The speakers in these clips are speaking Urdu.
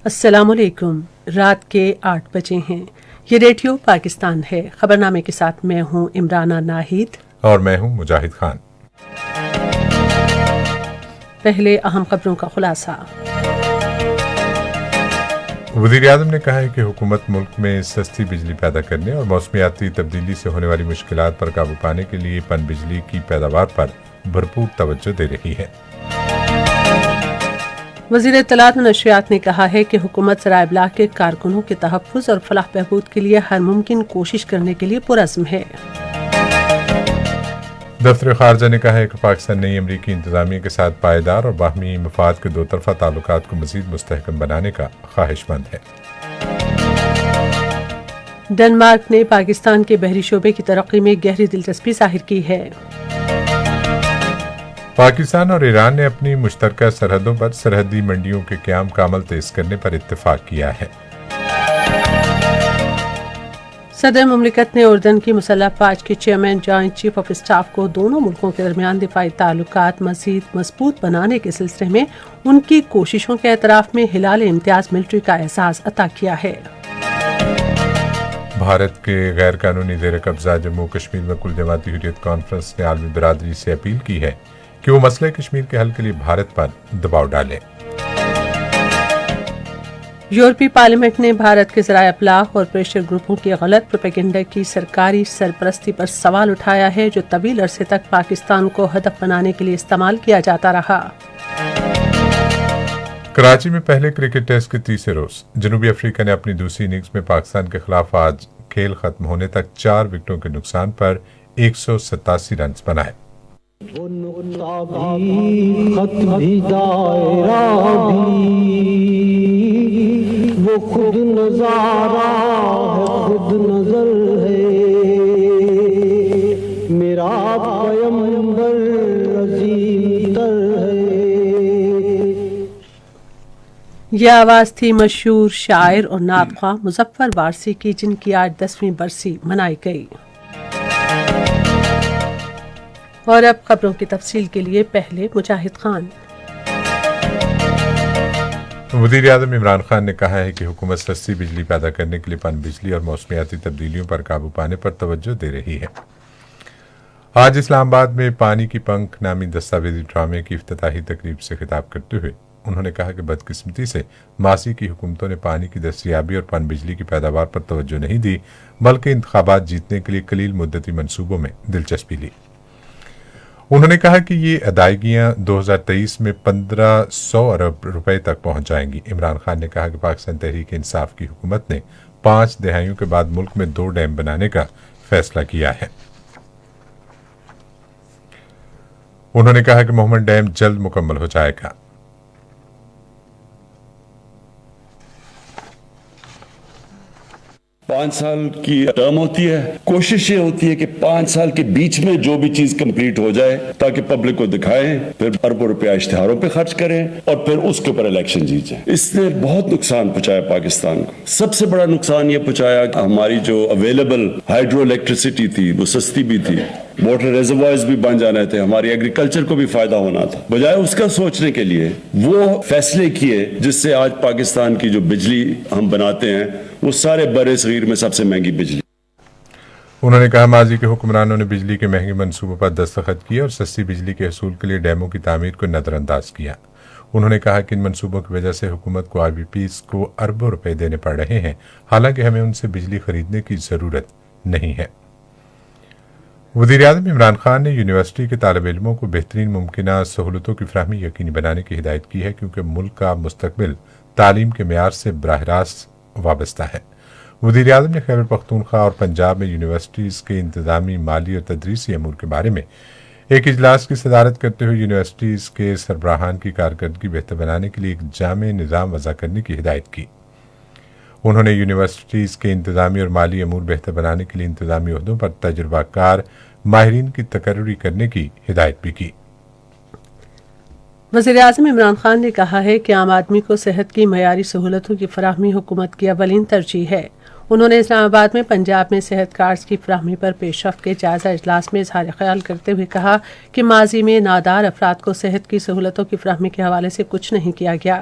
السلام علیکم۔ رات کے 8 بجے ہیں۔ یہ ریڈیو پاکستان ہے۔ خبرنامے کے ساتھ میں ہوں عمرانہ ناہید اور میں ہوں مجاہد خان۔ پہلے اہم خبروں کا خلاصہ۔ وزیر اعظم نے کہا ہے کہ حکومت ملک میں سستی بجلی پیدا کرنے اور موسمیاتی تبدیلی سے ہونے والی مشکلات پر قابو پانے کے لیے پن بجلی کی پیداوار پر بھرپور توجہ دے رہی ہے۔ وزیر اطلاعات و نشریات نے کہا ہے کہ حکومت ذرائع ابلاغ کے کارکنوں کے تحفظ اور فلاح بہبود کے لیے ہر ممکن کوشش کرنے کے لیے پرعزم ہے۔ دفتر خارجہ نے کہا ہے کہ پاکستان نئی امریکی انتظامیہ کے ساتھ پائیدار اور باہمی مفاد کے دو طرفہ تعلقات کو مزید مستحکم بنانے کا خواہش مند ہے۔ ڈنمارک نے پاکستان کے بحری شعبے کی ترقی میں گہری دلچسپی ظاہر کی ہے۔ پاکستان اور ایران نے اپنی مشترکہ سرحدوں پر سرحدی منڈیوں کے قیام کا عمل تیز کرنے پر اتفاق کیا ہے۔ صدر مملکت نے اردن کی مسلح افواج کے chairman joint chief of staff کو دونوں ملکوں کے درمیان دفاعی تعلقات مزید مضبوط بنانے کے سلسلے میں ان کی کوششوں کے اعتراف میں ہلال امتیاز ملٹری کا اعزاز عطا کیا ہے۔ بھارت کے غیر قانونی زیر قبضہ جموں کشمیر میں کل جماعتی حریت کانفرنس نے عالمی برادری سے اپیل کی ہے کہ وہ مسئلہ کشمیر کے حل کے لیے بھارت پر دباؤ ڈالے۔ یورپی پارلیمنٹ نے بھارت کے ذرائع ابلاغ اور پریشر گروپوں کی غلط پروپیگنڈا کی سرکاری سرپرستی پر سوال اٹھایا ہے جو طویل عرصے تک پاکستان کو ہدف بنانے کے لیے استعمال کیا جاتا رہا۔ کراچی میں پہلے کرکٹ ٹیسٹ کے تیسرے روز جنوبی افریقہ نے اپنی دوسری اننگز میں پاکستان کے خلاف آج کھیل ختم ہونے تک 4 وکٹوں کے نقصان پر 187 رنز بنائے۔ وہ نقطہ بھی خط بھی دائرہ بھی وہ خود نظارہ ہے خود نظر ہے میرا پیمبر عظیم تر ہے۔ یہ آواز تھی مشہور شاعر اور نعت خواں مظفر وارثی کی، جن کی آج 10ویں برسی منائی گئی۔ اور اب خبروں کی تفصیل کے لیے پہلے مجاہد خان۔ وزیر اعظم عمران خان نے کہا ہے کہ حکومت سستی بجلی پیدا کرنے کے لیے پن بجلی اور موسمیاتی تبدیلیوں پر قابو پانے پر توجہ دے رہی ہے۔ آج اسلام آباد میں پانی کی پنکھ نامی دستاویزی ڈرامے کی افتتاحی تقریب سے خطاب کرتے ہوئے انہوں نے کہا کہ بدقسمتی سے ماضی کی حکومتوں نے پانی کی دستیابی اور پن بجلی کی پیداوار پر توجہ نہیں دی، بلکہ انتخابات جیتنے کے لیے قلیل مدتی منصوبوں میں دلچسپی لی۔ انہوں نے کہا کہ یہ ادائیگیاں 2023 میں 1500 ارب روپے تک پہنچ جائیں گی۔ عمران خان نے کہا کہ پاکستان تحریک انصاف کی حکومت نے 5 دہائیوں کے بعد ملک میں 2 ڈیم بنانے کا فیصلہ کیا ہے۔ انہوں نے کہا کہ محمد ڈیم جلد مکمل ہو جائے گا۔ 5 سال کی ٹرم ہوتی ہے، کوشش یہ ہوتی ہے کہ 5 سال کے بیچ میں جو بھی چیز کمپلیٹ ہو جائے تاکہ پبلک کو دکھائیں، پھر اربوں روپیہ اشتہاروں پہ خرچ کریں اور پھر اس کے اوپر الیکشن جیت جائیں۔ اس نے بہت نقصان پہنچایا پاکستان کو۔ سب سے بڑا نقصان یہ پہنچایا کہ ہماری جو اویلیبل ہائیڈرو الیکٹریسٹی تھی وہ سستی بھی تھی، واٹر ریزروائرز بھی بن جانے تھے، ہماری ایگریکلچر کو بھی فائدہ ہونا تھا۔ بجائے اس کا سوچنے کے لیے وہ فیصلے کیے جس سے آج پاکستان کی جو بجلی ہم بناتے ہیں وہ سارے برِ صغیر میں سب سے مہنگی بجلی۔ انہوں نے کہا ماضی کے حکمرانوں نے بجلی کے مہنگے منصوبوں پر دستخط کیے اور سستی بجلی کے حصول کے لیے ڈیموں کی تعمیر کو نظر انداز کیا۔ انہوں نے کہا کہ ان منصوبوں کی وجہ سے حکومت کو IPPs کو اربوں روپے دینے پڑ رہے ہیں، حالانکہ ہمیں ان سے بجلی خریدنے کی ضرورت نہیں ہے۔ وزیر اعظم عمران خان نے یونیورسٹی کے طالب علموں کو بہترین ممکنہ سہولتوں کی فراہمی یقینی بنانے کی ہدایت کی ہے، کیونکہ ملک کا مستقبل تعلیم کے معیار سے براہ راست وابستہ ہے۔ وزیر اعظم نے خیبر پختونخوا اور پنجاب میں یونیورسٹیز کے انتظامی، مالی اور تدریسی امور کے بارے میں ایک اجلاس کی صدارت کرتے ہوئے یونیورسٹیز کے سربراہان کی کارکردگی بہتر بنانے کے لیے ایک جامع نظام وضع کرنے کی ہدایت کی۔ انہوں نے یونیورسٹیز کے انتظامی اور مالی امور بہتر بنانے کے لیے انتظامی عہدوں پر تجربہ کار ماہرین کی تقرری کرنے کی ہدایت بھی کی۔ وزیر اعظم عمران خان نے کہا ہے کہ عام آدمی کو صحت کی معیاری سہولتوں کی فراہمی حکومت کی اولین ترجیح ہے۔ انہوں نے اسلام آباد میں پنجاب میں صحت کارڈز کی فراہمی پر پیش رفت کے جائزہ اجلاس میں اظہار خیال کرتے ہوئے کہا کہ ماضی میں نادار افراد کو صحت کی سہولتوں کی فراہمی کے حوالے سے کچھ نہیں کیا گیا۔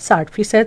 60%,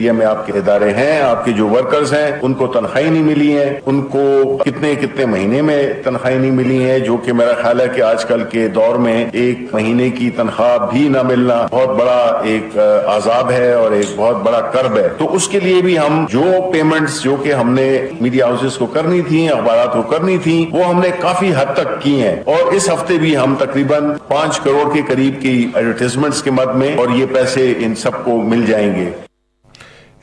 یہ میں آپ کے ادارے ہیں، آپ کے جو ورکرز ہیں ان کو تنخواہیں نہیں ملی ہیں، ان کو کتنے مہینے میں تنخواہیں نہیں ملی ہیں، جو کہ میرا خیال ہے کہ آج کل کے دور میں ایک مہینے کی تنخواہ بھی نہ ملنا بہت بڑا ایک عذاب ہے اور ایک بہت بڑا کرب ہے۔ تو اس کے لیے بھی ہم جو پیمنٹس جو کہ ہم نے میڈیا ہاؤسز کو کرنی تھی، اخبارات کو کرنی تھی، وہ ہم نے کافی حد تک کی ہیں، اور اس ہفتے بھی ہم تقریباً 5 کروڑ کے قریب کی ایڈورٹائزمنٹس کے مد میں، اور یہ پیسے ان سب کو مل جائیں گے۔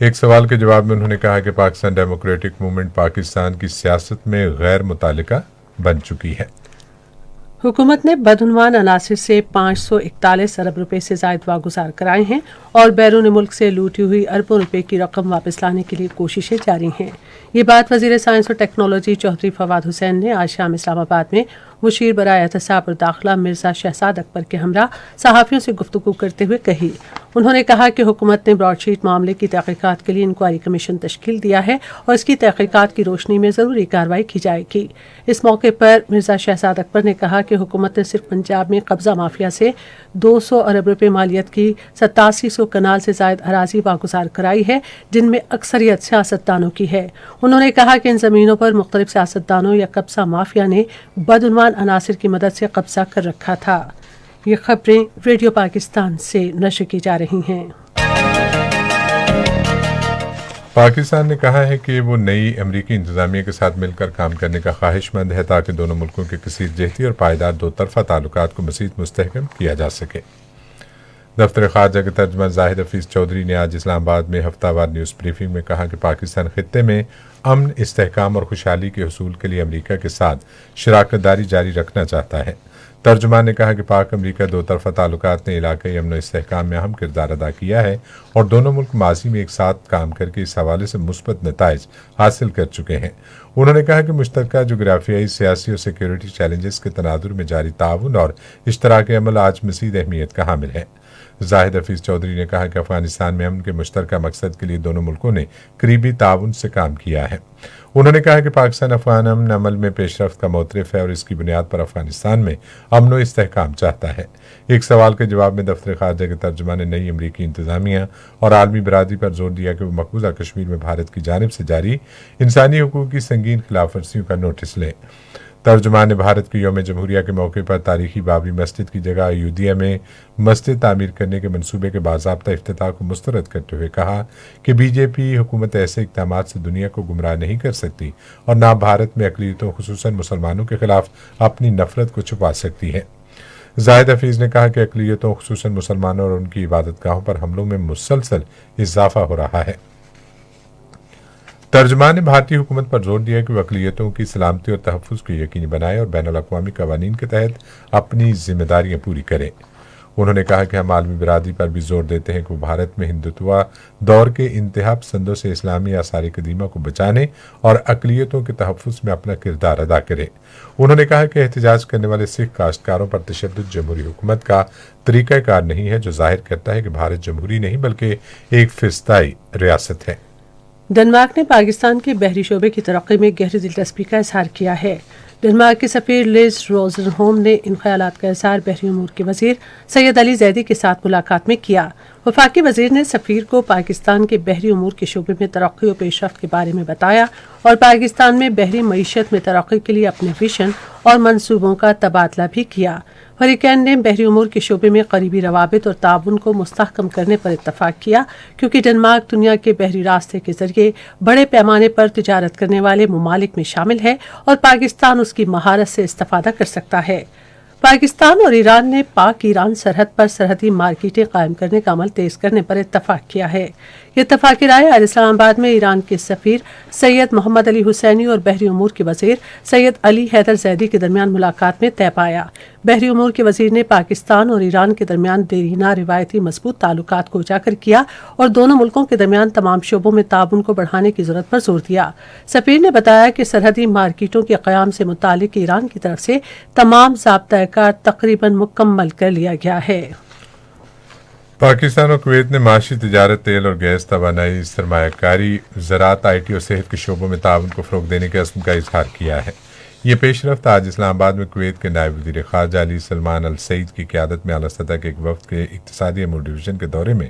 ایک سوال کے جواب میں انہوں نے کہا کہ پاکستان ڈیموکریٹک موومنٹ پاکستان کی سیاست میں غیر متعلقہ بن چکی ہے۔ حکومت نے بدعنوان عناصر سے 541 ارب روپے سے زائد واگزار کرائے ہیں اور بیرون ملک سے لوٹی ہوئی اربوں روپے کی رقم واپس لانے کے لیے کوششیں جاری ہیں۔ یہ بات وزیر سائنس اور ٹیکنالوجی چودھری فواد حسین نے آج شام اسلام آباد میں مشیر برائے احتساب اور داخلہ مرزا شہزاد اکبر کے ہمراہ صحافیوں سے گفتگو کرتے ہوئے کہی۔ انہوں نے کہا کہ حکومت نے براڈ شیٹ معاملے کی تحقیقات کے لیے انکوائری کمیشن تشکیل دیا ہے اور اس کی تحقیقات کی روشنی میں ضروری کارروائی کی جائے گی۔ اس موقع پر مرزا شہزاد اکبر نے کہا کہ حکومت نے صرف پنجاب میں قبضہ مافیا سے 200 ارب روپے مالیت کی 8700 کنال سے زائد اراضی واگزار کرائی ہے، جن میں اکثریت سیاستدانوں کی ہے۔ انہوں نے کہا کہ ان زمینوں پر مختلف سیاستدانوں یا قبضہ مافیا نے بدعنوان عناصر کی مدد سے قبضہ کر رکھا تھا۔ یہ خبریں ریڈیو پاکستان سے نشر کی جا رہی ہیں۔ پاکستان نے کہا ہے کہ وہ نئی امریکی انتظامیہ کے ساتھ مل کر کام کرنے کا خواہش مند ہے تاکہ دونوں ملکوں کے کثیر جہتی اور پائیدار دو طرفہ تعلقات کو مزید مستحکم کیا جا سکے۔ دفتر خارجہ کے ترجمان زاہد حفیظ چودھری نے آج اسلام آباد میں ہفتہ وار نیوز بریفنگ میں کہا کہ پاکستان خطے میں امن، استحکام اور خوشحالی کے حصول کے لیے امریکہ کے ساتھ شراکت داری جاری رکھنا چاہتا ہے۔ ترجمان نے کہا کہ پاک امریکہ دو طرفہ تعلقات نے علاقائی امن و استحکام میں اہم کردار ادا کیا ہے اور دونوں ملک ماضی میں ایک ساتھ کام کر کے اس حوالے سے مثبت نتائج حاصل کر چکے ہیں۔ انہوں نے کہا کہ مشترکہ جغرافیائی، سیاسی اور سیکیورٹی چیلنجز کے تناظر میں جاری تعاون اور اشتراک عمل آج مزید اہمیت کا حامل ہے۔ زاہد حفیظ چودھری نے کہا کہ افغانستان میں امن کے مشترکہ مقصد کے لیے دونوں ملکوں نے قریبی تعاون سے کام کیا ہے۔ انہوں نے کہا کہ پاکستان افغان امن عمل میں پیش رفت کا معترف ہے اور اس کی بنیاد پر افغانستان میں امن و استحکام چاہتا ہے۔ ایک سوال کے جواب میں دفتر خارجہ کے ترجمان نے نئی امریکی انتظامیہ اور عالمی برادری پر زور دیا کہ وہ مقبوضہ کشمیر میں بھارت کی جانب سے جاری انسانی حقوق کی سنگین خلاف ورزیوں کا نوٹس لیں۔ ترجمان نے بھارت کے یوم جمہوریہ کے موقع پر تاریخی بابری مسجد کی جگہ ایودھیا میں مسجد تعمیر کرنے کے منصوبے کے باضابطہ افتتاح کو مسترد کرتے ہوئے کہا کہ بی جے پی حکومت ایسے اقدامات سے دنیا کو گمراہ نہیں کر سکتی اور نہ بھارت میں اقلیتوں خصوصاً مسلمانوں کے خلاف اپنی نفرت کو چھپا سکتی ہے۔ زاہد حفیظ نے کہا کہ اقلیتوں خصوصاً مسلمانوں اور ان کی عبادت گاہوں پر حملوں میں مسلسل اضافہ ہو رہا ہے۔ ترجمان نے بھارتی حکومت پر زور دیا کہ وہ اقلیتوں کی سلامتی اور تحفظ کو یقینی بنائے اور بین الاقوامی قوانین کے تحت اپنی ذمہ داریاں پوری کرے۔ انہوں نے کہا کہ ہم عالمی برادری پر بھی زور دیتے ہیں کہ وہ بھارت میں ہندوتوا دور کے انتہا پسندوں سے اسلامی آثار قدیمہ کو بچانے اور اقلیتوں کے تحفظ میں اپنا کردار ادا کرے۔ انہوں نے کہا کہ احتجاج کرنے والے سکھ کاشتکاروں پر تشدد جمہوری حکومت کا طریقہ کار نہیں ہے، جو ظاہر کرتا ہے کہ بھارت جمہوری نہیں بلکہ ایک فسطائی ریاست ہے۔ ڈنمارک نے پاکستان کے بحری شعبے کی ترقی میں گہری دلچسپی کا اظہار کیا ہے۔ ڈنمارک کے سفیر لیز روزنہوم نے ان خیالات کا اظہار بحری امور کے وزیر سید علی زیدی کے ساتھ ملاقات میں کیا۔ وفاقی وزیر نے سفیر کو پاکستان کے بحری امور کے شعبے میں ترقی و پیش رفت کے بارے میں بتایا اور پاکستان میں بحری معیشت میں ترقی کے لیے اپنے ویژن اور منصوبوں کا تبادلہ بھی کیا۔ فریقین نے بحری امور کے شعبے میں قریبی روابط اور تعاون کو مستحکم کرنے پر اتفاق کیا، کیونکہ ڈنمارک دنیا کے بحری راستے کے ذریعے بڑے پیمانے پر تجارت کرنے والے ممالک میں شامل ہے اور پاکستان اس کی مہارت سے استفادہ کر سکتا ہے۔ پاکستان اور ایران نے پاک ایران سرحد پر سرحدی مارکیٹیں قائم کرنے کا عمل تیز کرنے پر اتفاق کیا ہے۔ یہ اتفاقی رائے آج اسلام آباد میں ایران کے سفیر سید محمد علی حسینی اور بحری امور کے وزیر سید علی حیدر زیدی کے درمیان ملاقات میں طے پایا۔ بحری امور کے وزیر نے پاکستان اور ایران کے درمیان دیرینہ روایتی مضبوط تعلقات کو اجاگر کیا اور دونوں ملکوں کے درمیان تمام شعبوں میں تعاون کو بڑھانے کی ضرورت پر زور دیا۔ سفیر نے بتایا کہ سرحدی مارکیٹوں کے قیام سے متعلق ایران کی طرف سے تمام ضابطۂ کار تقریباً مکمل کر لیا گیا ہے۔ پاکستان اور کویت نے معاشی تجارت، تیل اور گیس، توانائی، سرمایہ کاری، زراعت، آئی ٹی اور صحت کے شعبوں میں تعاون کو فروغ دینے کے عزم کا اظہار کیا ہے۔ یہ پیش رفت آج اسلام آباد میں کویت کے نائب وزیر خارجہ علی سلمان السعید کی قیادت میں اعلیٰ سطح کے ایک وفد کے اقتصادی امور ڈویژن کے دورے میں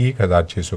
1600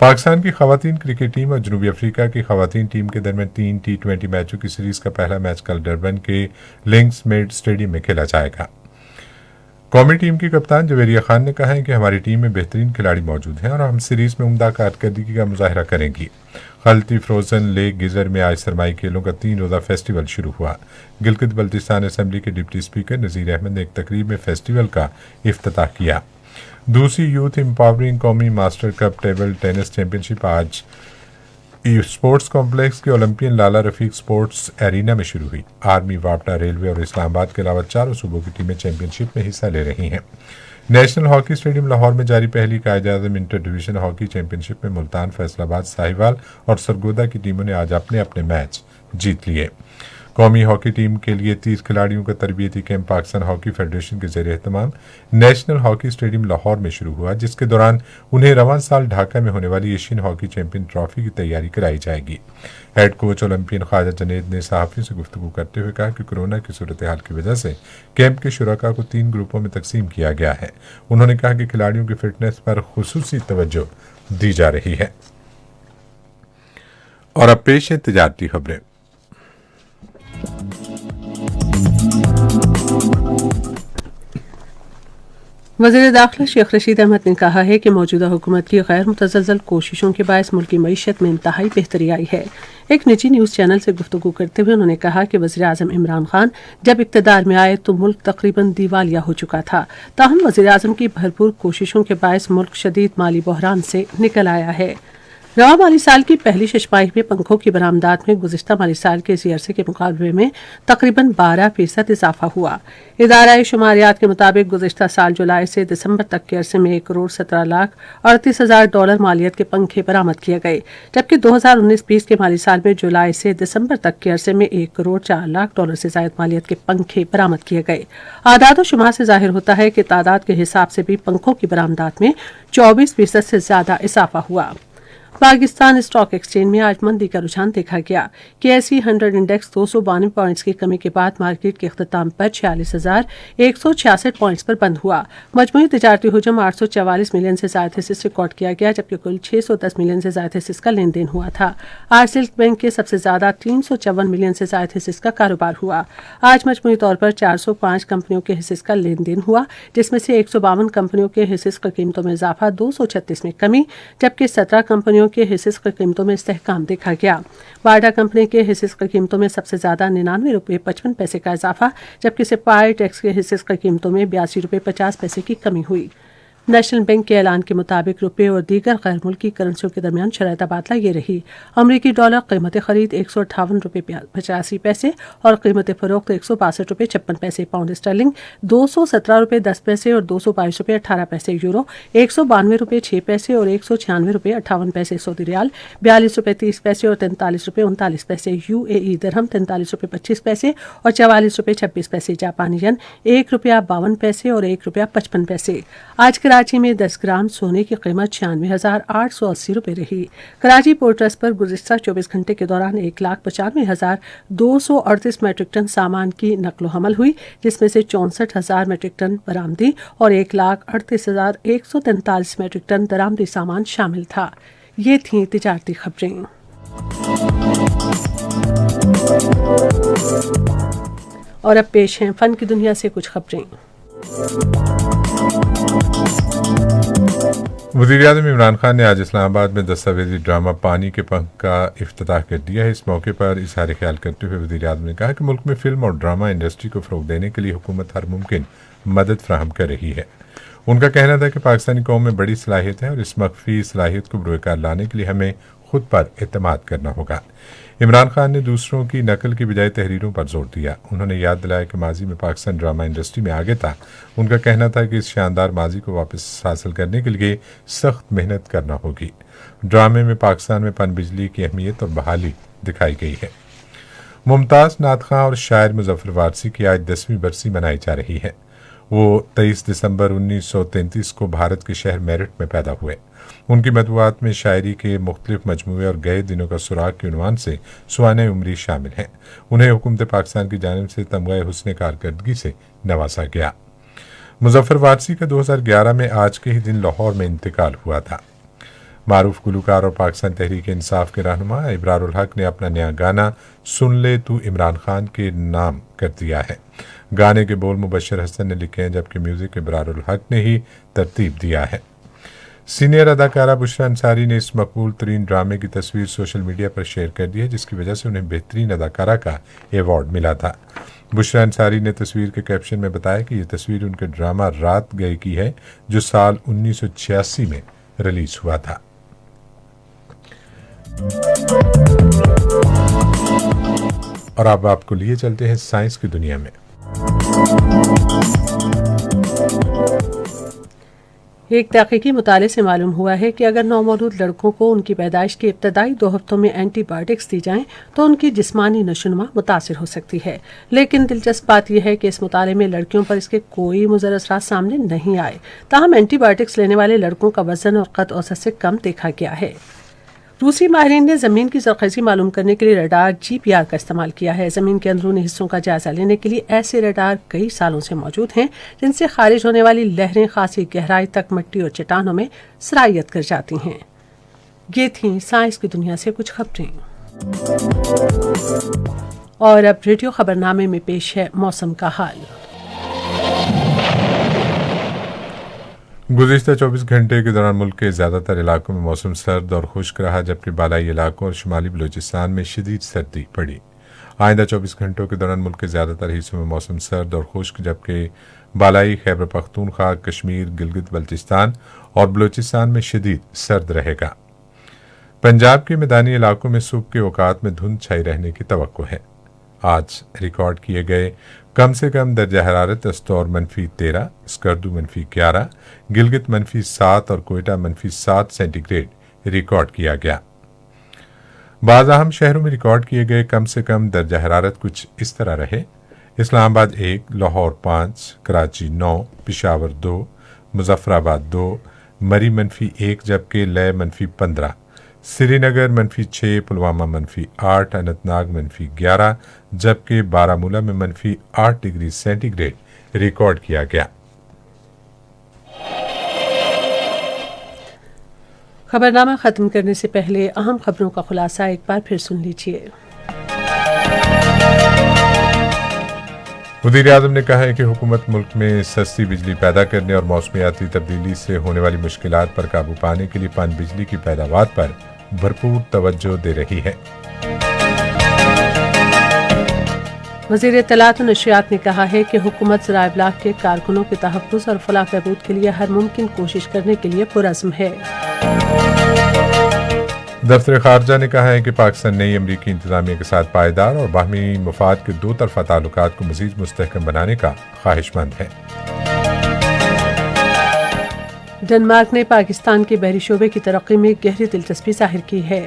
پاکستان کی خواتین کرکٹ ٹیم اور جنوبی افریقہ کی خواتین ٹیم کے درمیان 3 T20 میچوں کی سیریز کا پہلا میچ کل ڈربن کے لنکس میڈ اسٹیڈیم میں کھیلا جائے گا۔ قومی ٹیم کی کپتان جویریہ خان نے کہا ہے کہ ہماری ٹیم میں بہترین کھلاڑی موجود ہیں اور ہم سیریز میں عمدہ کارکردگی کا مظاہرہ کریں گی۔ خلطی فروزن لیک گیزر میں آج سرمائی کھیلوں کا 3 روزہ فیسٹیول شروع ہوا۔ گلگت بلتستان اسمبلی کے ڈپٹی اسپیکر نذیر احمد نے ایک تقریب میں فیسٹیول کا افتتاح کیا۔ دوسری یوتھ امپاورنگ قومی master cup table tennis championship آج اسپورٹس کمپلیکس کے olympian Lala Rafiq sports arena میں شروع ہوئی۔ آرمی، واپڈا، ریلوے اور اسلام آباد کے علاوہ 4 صوبوں کی ٹیمیں چیمپئن شپ میں حصہ لے رہی ہیں۔ نیشنل ہاکی اسٹیڈیم لاہور میں جاری پہلی Quaid Azam inter division hockey champion شپ میں ملتان، فیصل آباد، ساہیوال اور سرگودا کی ٹیموں نے آج اپنے اپنے میچ جیت لیے۔ قومی ہاکی ٹیم کے لیے 30 کھلاڑیوں کا تربیتی کیمپ پاکستان ہاکی فیڈریشن کے زیر اہتمام نیشنل ہاکی اسٹیڈیم لاہور میں شروع ہوا، جس کے دوران انہیں رواں سال ڈھاکہ میں ہونے والی ایشین ہاکی چیمپئن ٹرافی کی تیاری کرائی جائے گی۔ ہیڈ کوچ اولمپئن خواجہ جنید نے صحافیوں سے گفتگو کرتے ہوئے کہا کہ کورونا کی صورتحال کی وجہ سے کیمپ کے شرکاء کو 3 گروپوں میں تقسیم کیا گیا ہے۔ انہوں نے کہا کہ کھلاڑیوں کی فٹنس پر خصوصی توجہ دی جا رہی ہے۔ اور اب پیش ہے تجارتی خبریں۔ وزیر داخلہ شیخ رشید احمد نے کہا ہے کہ موجودہ حکومت کی غیر متزلزل کوششوں کے باعث ملکی معیشت میں انتہائی بہتری آئی ہے۔ ایک نجی نیوز چینل سے گفتگو کرتے ہوئے انہوں نے کہا کہ وزیر اعظم عمران خان جب اقتدار میں آئے تو ملک تقریباً دیوالیہ ہو چکا تھا، تاہم وزیر اعظم کی بھرپور کوششوں کے باعث ملک شدید مالی بحران سے نکل آیا ہے۔ رواں مالی سال کی پہلی ششماہی میں پنکھوں کی برآمدات میں گزشتہ مالی سال کے اسی عرصے کے مقابلے میں تقریباً 12% اضافہ ہوا۔ ادارہ شماریات کے مطابق گزشتہ سال جولائی سے دسمبر تک کے عرصے میں $1,17,38,000 مالیت کے پنکھے برآمد کیے گئے، جبکہ 2019-20 کے مالی سال میں جولائی سے دسمبر تک کے عرصے میں $1,04,00,000 سے زائد مالیت کے پنکھے برآمد کیے گئے۔ اعداد و شمار سے ظاہر ہوتا ہے کہ تعداد کے حساب سے بھی پنکھوں کی برآمدات میں 24% سے زیادہ اضافہ ہوا۔ پاکستان اسٹاک ایکسچینج میں آج مندی کا رجحان دیکھا گیا۔ KSE 100 انڈیکس 292 پوائنٹس کی کمی کے بعد مارکیٹ کے اختتام پر 46,166 پوائنٹس پر بند ہوا۔ مجموعی تجارتی حجم 844 ملین سے زائد حصص ریکارڈ کیا گیا، جبکہ کل 610 ملین سے زائد حصص کا لین دین ہوا تھا۔ آج سلک بینک کے سب سے زیادہ 354 ملین سے زائد حصص کا کاروبار ہوا۔ آج مجموعی طور پر 405 کمپنیوں کے حصص کا لین دین ہوا، جس میں سے 152 کمپنیوں کے حصص کی قیمتوں میں اضافہ، 236 میں کمی، جبکہ 17 کمپنیوں کے حصص کی قیمتوں میں استحکام دیکھا گیا۔ واڈا کمپنی کے حصص کی قیمتوں میں سب سے زیادہ $99.55 کا اضافہ، جبکہ سپاہی ٹیکس کے حصص کی قیمتوں میں $82.50 کی کمی ہوئی۔ نیشنل بینک کے اعلان کے مطابق روپے اور دیگر غیر ملکی کرنسیوں کے درمیان شرح تبادلہ یہ رہی: امریکی ڈالر قیمت خرید $158.85 اور قیمت فروخت $162.56، پاؤنڈ اسٹرلنگ $217.10 اور $222.18 یورو، $192.06 اور $196.58 سعودی ریال، $42.30 اور $43.39 UAE درہم، $43.25 اور $44.26 جاپانی ین، $1.52 اور $1.55۔ آج کراچی میں 10 گرام سونے کی قیمت 96,880 روپے رہی۔ کراچی پورٹ ٹرسٹ پر گزشتہ 24 گھنٹے کے دوران 1,95,238 میٹرک ٹن سامان کی نقل و حمل ہوئی، جس میں سے 64,000 میٹرک ٹن برآمدی اور 1,38,143 میٹرک ٹن درآمدی سامان شامل تھا۔ یہ تھیں تجارتی خبریں۔ اور اب پیش ہیں فن کی دنیا سے کچھ خبریں۔ وزیر اعظم عمران خان نے آج اسلام آباد میں دستاویزی ڈرامہ پانی کے پنکھ کا افتتاح کر دیا ہے۔ اس موقع پر اظہار خیال کرتے ہوئے وزیر اعظم نے کہا کہ ملک میں فلم اور ڈرامہ انڈسٹری کو فروغ دینے کے لیے حکومت ہر ممکن مدد فراہم کر رہی ہے۔ ان کا کہنا تھا کہ پاکستانی قوم میں بڑی صلاحیت ہے اور اس مخفی صلاحیت کو بروئے کار لانے کے لیے ہمیں خود پر اعتماد کرنا ہوگا۔ عمران خان نے دوسروں کی نقل کی بجائے تحریروں پر زور دیا۔ انہوں نے یاد دلایا کہ ماضی میں پاکستان ڈرامہ انڈسٹری میں آگے تھا۔ ان کا کہنا تھا کہ اس شاندار ماضی کو واپس حاصل کرنے کے لیے سخت محنت کرنا ہوگی۔ ڈرامے میں پاکستان میں پن بجلی کی اہمیت اور بحالی دکھائی گئی ہے۔ ممتاز نعت خواں اور شاعر مظفر وارثی کی آج 10ویں برسی منائی جا رہی ہے۔ وہ 23 دسمبر 1933 کو بھارت کے شہر میرٹھ میں پیدا ہوئے۔ ان کی مطبوعات میں شاعری کے مختلف مجموعے اور گئے دنوں کا سراغ کے عنوان سے سوانح عمری شامل ہیں۔ انہیں حکومت پاکستان کی جانب سے تمغہ حسن کارکردگی سے نوازا گیا۔ مظفر وارثی کا 2011 میں آج کے ہی دن لاہور میں انتقال ہوا تھا۔ معروف گلوکار اور پاکستان تحریک انصاف کے رہنما ابرار الحق نے اپنا نیا گانا سن لے تو عمران خان کے نام کر دیا ہے۔ گانے کے بول مبشر حسن نے لکھے ہیں جبکہ میوزک ابرار الحق نے ہی ترتیب دیا ہے۔ سینئر اداکارہ بشریٰ انصاری نے اس مقبول ترین ڈرامے کی تصویر سوشل میڈیا پر شیئر کر دی ہے جس کی وجہ سے انہیں بہترین اداکارہ کا ایوارڈ ملا تھا۔ بشریٰ انصاری نے تصویر کے کیپشن میں بتایا کہ یہ تصویر ان کے ڈرامہ رات گئے کی ہے جو سال 1986 میں ریلیز ہوا تھا۔ اور اب آپ کو لیے چلتے ہیں سائنس کی دنیا میں۔ ایک تحقیقی مطالعے سے معلوم ہوا ہے کہ اگر نومولود لڑکوں کو ان کی پیدائش کے ابتدائی 2 ہفتوں میں اینٹی بایوٹکس دی جائیں تو ان کی جسمانی نشوونما متاثر ہو سکتی ہے، لیکن دلچسپ بات یہ ہے کہ اس مطالعے میں لڑکیوں پر اس کے کوئی مضر اثرات سامنے نہیں آئے، تاہم اینٹی بایوٹکس لینے والے لڑکوں کا وزن اور قد اوسط سے کم دیکھا گیا ہے۔ روسی ماہرین نے زمین کی زرخیزی معلوم کرنے کے لیے ریڈار GPR کا استعمال کیا ہے۔ زمین کے اندرونی حصوں کا جائزہ لینے کے لیے ایسے ریڈار کئی سالوں سے موجود ہیں جن سے خارج ہونے والی لہریں خاصی گہرائی تک مٹی اور چٹانوں میں سرایت کر جاتی ہیں۔ یہ تھیں سائنس کی دنیا سے کچھ خبریں، اور اب ریڈیو خبرنامے میں پیش ہے موسم کا حال۔ گزشتہ 24 گھنٹے کے دوران ملک کے زیادہ تر علاقوں میں موسم سرد اور خشک رہا جبکہ بالائی علاقوں اور شمالی بلوچستان میں شدید سردی پڑی۔ آئندہ 24 گھنٹوں کے دوران ملک کے زیادہ تر حصوں میں موسم سرد اور خشک جبکہ بالائی خیبر پختونخوا، کشمیر، گلگت بلتستان اور بلوچستان میں شدید سرد رہے گا۔ پنجاب کے میدانی علاقوں میں صبح کے اوقات میں دھند چھائی رہنے کی توقع ہے۔ آج ریکارڈ کیے گئے کم سے کم درجہ حرارت استور -13، اسکردو -11، گلگت -7 اور کوئٹہ -7 سینٹی گریڈ ریکارڈ کیا گیا۔ بعض اہم شہروں میں ریکارڈ کیے گئے کم سے کم درجہ حرارت کچھ اس طرح رہے: اسلام آباد 1، لاہور 5، کراچی 9، پشاور 2، مظفر آباد 2، مری -1 جبکہ لے -15، سری نگر -6، پلوامہ -8، اننت ناگ -11 جبکہ بارامولہ میں -8 ڈگری سینٹی گریڈ ریکارڈ کیا گیا۔ خبرنامہ ختم کرنے سے پہلے اہم خبروں کا خلاصہ ایک بار پھر سن لیجیے۔ وزیر اعظم نے کہا ہے کہ حکومت ملک میں سستی بجلی پیدا کرنے اور موسمیاتی تبدیلی سے ہونے والی مشکلات پر قابو پانے کے لیے پن بجلی کی پیداوار پر بھرپور توجہ دے رہی ہے۔ وزیر اطلاعات و نشریات نے کہا ہے کہ حکومت ذرائع ابلاغ کے کارکنوں کے تحفظ اور فلاح بہبود کے لیے ہر ممکن کوشش کرنے کے لیے پرعزم ہے۔ دفتر خارجہ نے کہا ہے کہ پاکستان نئی امریکی انتظامیہ کے ساتھ پائیدار اور باہمی مفاد کے 2 طرفہ تعلقات کو مزید مستحکم بنانے کا خواہش مند ہے۔ ڈنمارک نے پاکستان کے بحری شعبے کی ترقی میں گہری دلچسپی ظاہر کی ہے۔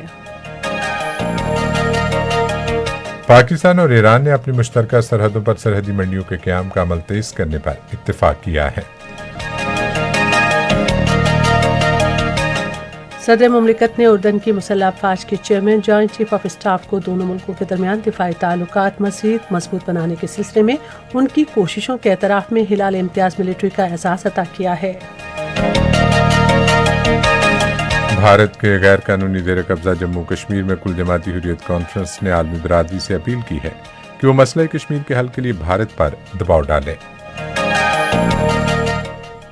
پاکستان اور ایران نے اپنی مشترکہ سرحدوں پر سرحدی منڈیوں کے قیام کا عمل تیز کرنے پر اتفاق کیا ہے۔ صدر مملکت نے اردن کی مسلح افواج کے chairman joint chief of staff کو دونوں ملکوں کے درمیان دفاعی تعلقات مزید مضبوط بنانے کے سلسلے میں ان کی کوششوں کے اعتراف میں ہلال امتیاز ملٹری کا اعزاز عطا کیا ہے۔ بھارت کے غیر قانونی زیر قبضہ جموں کشمیر میں کل جماعتی حریت کانفرنس نے عالمی برادری سے اپیل کی ہے کہ وہ مسئلہ کشمیر کے حل کے لیے بھارت پر دباؤ ڈالے۔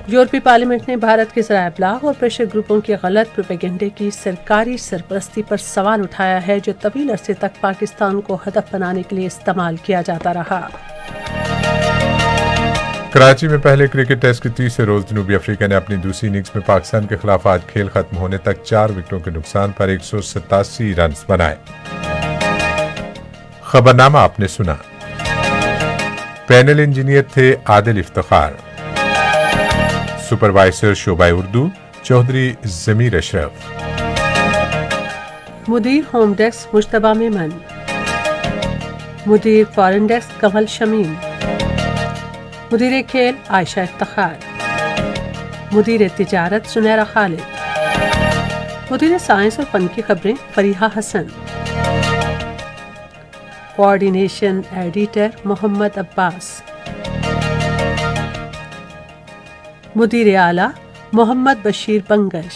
یورپی پارلیمنٹ نے بھارت کے ذرائع ابلاغ اور پریشر گروپوں کے غلط پروپیگنڈے کی سرکاری سرپرستی پر سوال اٹھایا ہے جو طویل عرصے تک پاکستان کو ہدف بنانے کے لیے استعمال کیا جاتا رہا۔ کراچی میں پہلے کرکٹ ٹیسٹ کے تیسرے روز جنوبی افریقہ نے اپنی دوسری اننگز میں پاکستان کے خلاف آج کھیل ختم ہونے تک 4 وکٹوں کے نقصان پر 187 رنز بنائے۔ خبرنامہ آپ نے سنا۔ پینل انجینئر تھے عادل افتخار، سپروائزر شعبہ اردو چودھری ضمیر اشرف، مدیر ہوم ڈیسک مجتبیٰ میمن، مدیر فارن ڈیسک کمل شمیم، مدیر کھیل عائشہ افتخار، مدیر تجارت سنیرہ خالد، مدیر سائنس اور فن کی خبریں فریحہ حسن، کوآرڈینیشن ایڈیٹر محمد عباس، مدیر اعلیٰ محمد بشیر بنگش،